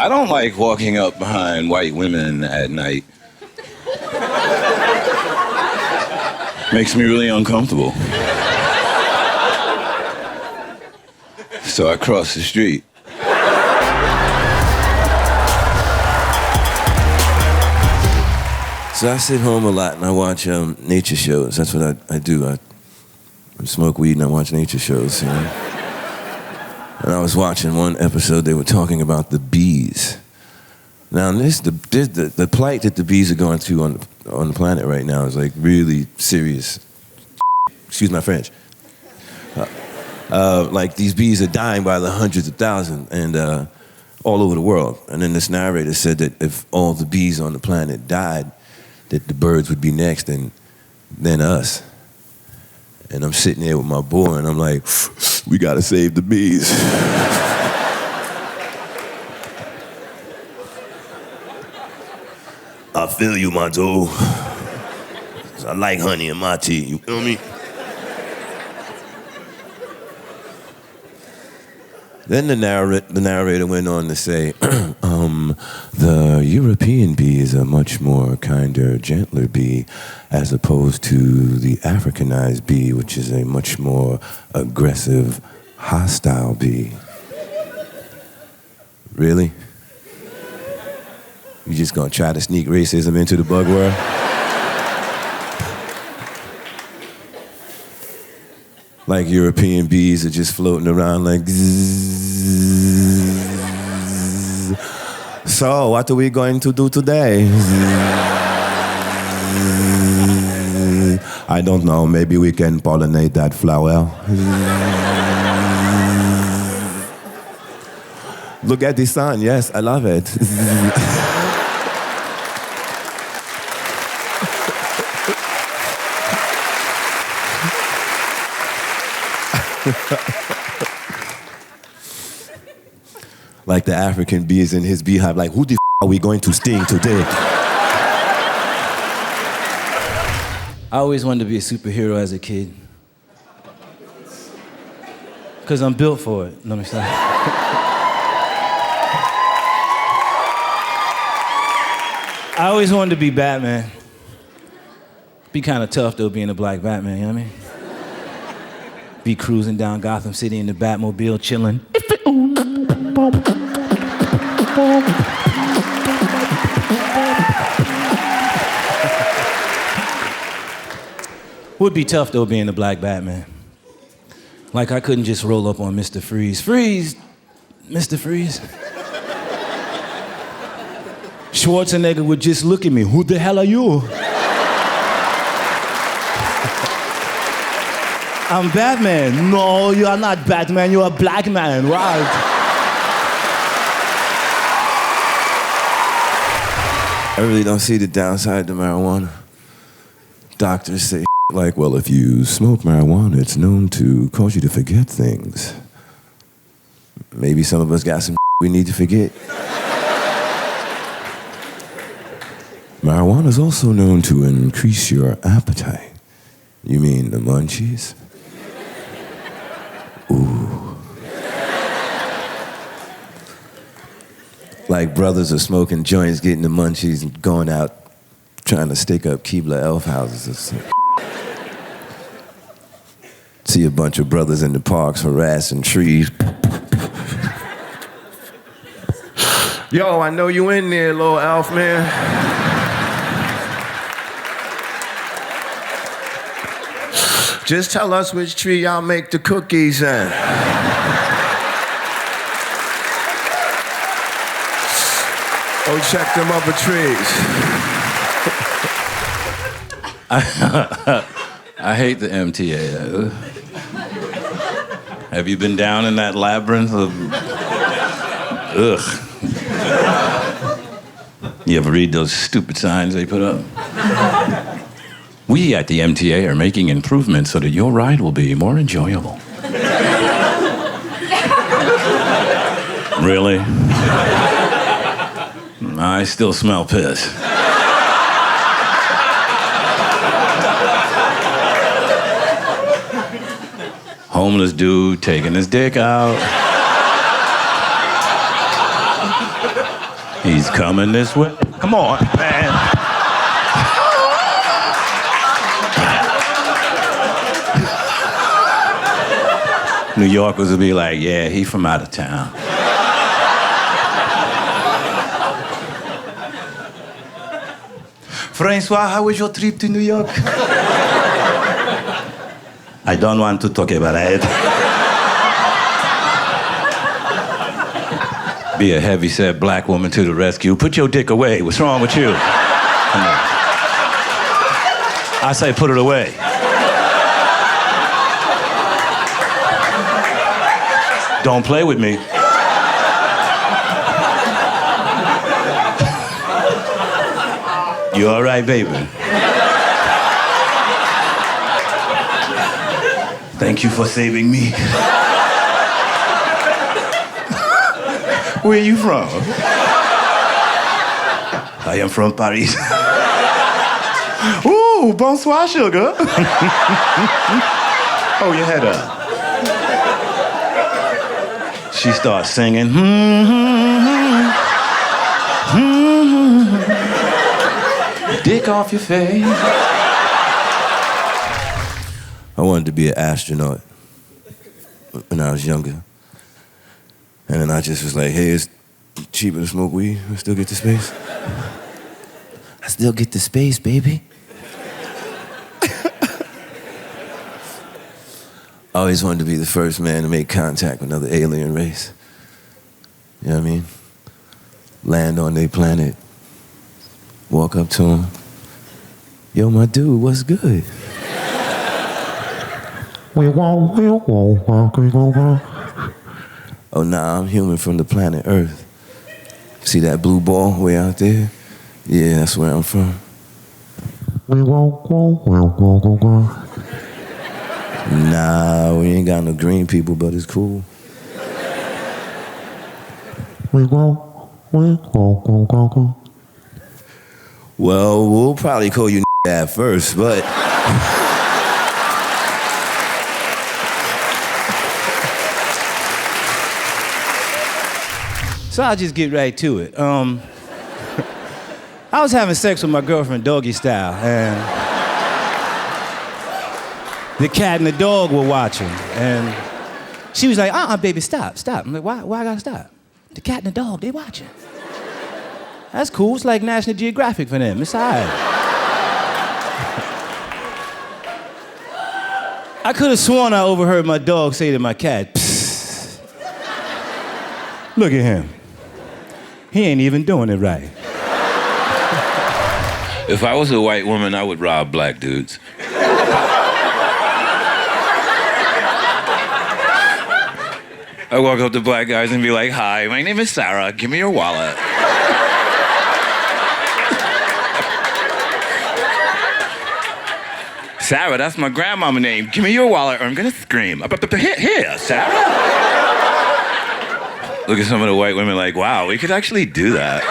I don't like walking up behind white women at night. Makes me really uncomfortable. So I cross the street. So I sit home a lot and I watch nature shows. That's what I do. I smoke weed and I watch nature shows, you know? And I was watching one episode, they were talking about the bees. Now, the plight that the bees are going through on the planet right now is like really serious. Excuse my French. Like these bees are dying by the hundreds of thousands and all over the world. And then this narrator said that if all the bees on the planet died, that the birds would be next and then us. And I'm sitting there with my boy and I'm like, we gotta save the bees. I feel you, my dude. I like honey in my tea, you feel me? Then the narrator went on to say, the European bee is a much more kinder, gentler bee as opposed to the Africanized bee, which is a much more aggressive, hostile bee. Really? You just gonna try to sneak racism into the bug world? Like European bees are just floating around like zzz. So, what are we going to do today? I don't know, maybe we can pollinate that flower. Look at the sun, yes, I love it. Like the African bees in his beehive, like, who the are we going to sting today? I always wanted to be a superhero as a kid. Because I'm built for it. Let me say. I always wanted to be Batman. Be kind of tough, though, being a black Batman, you know what I mean? Be cruising down Gotham City in the Batmobile, chilling. Would be tough, though, being the black Batman. Like, I couldn't just roll up on Mr. Freeze. Freeze! Mr. Freeze. Schwarzenegger would just look at me. Who the hell are you? I'm Batman. No, you are not Batman. You are a black man. Right? I really don't see the downside to marijuana. Doctors say like, well, if you smoke marijuana, it's known to cause you to forget things. Maybe some of us got some we need to forget. Marijuana is also known to increase your appetite. You mean the munchies? Ooh. Like brothers are smoking joints, getting the munchies, and going out trying to stick up Keebler elf houses or something. See a bunch of brothers in the parks harassing trees. Yo, I know you in there, little elf man. Just tell us which tree y'all make the cookies in. Go check them other trees. I hate the MTA. Have you been down in that labyrinth of... Ugh. You ever read those stupid signs they put up? We at the MTA are making improvements so that your ride will be more enjoyable. Really? I still smell piss. Homeless dude taking his dick out. He's coming this way. Come on, man. New Yorkers will be like, yeah, he from out of town. Francois, how was your trip to New York? I don't want to talk about it. Be a heavy-set black woman to the rescue. Put your dick away. What's wrong with you? Come on. I say put it away. Don't play with me. You all right, baby? Thank you for saving me. Where are you from? I am from Paris. Ooh, bonsoir, sugar. Hold your head up. She starts singing. Dick off your face. I wanted to be an astronaut when I was younger. And then I just was like, hey, it's cheaper to smoke weed. I still get to space. I still get to space, baby. I always wanted to be the first man to make contact with another alien race. You know what I mean? Land on their planet. Walk up to them. Yo, my dude, what's good? Oh, nah, I'm human from the planet Earth. See that blue ball way out there? Yeah, that's where I'm from. Nah, we ain't got no green people, but it's cool. Well, we'll probably call you at first, but... So I'll just get right to it. I was having sex with my girlfriend doggy style, and the cat and the dog were watching, and she was like, baby, stop. I'm like, why I gotta stop? The cat and the dog, they watching. That's cool, it's like National Geographic for them, it's all right. I could have sworn I overheard my dog say to my cat, psst. Look at him. He ain't even doing it right. If I was a white woman, I would rob black dudes. I walk up to black guys and be like, hi, my name is Sarah, give me your wallet. Sarah, that's my grandmama name. Give me your wallet or I'm gonna scream. Here, Sarah. Look at some of the white women like, wow, we could actually do that.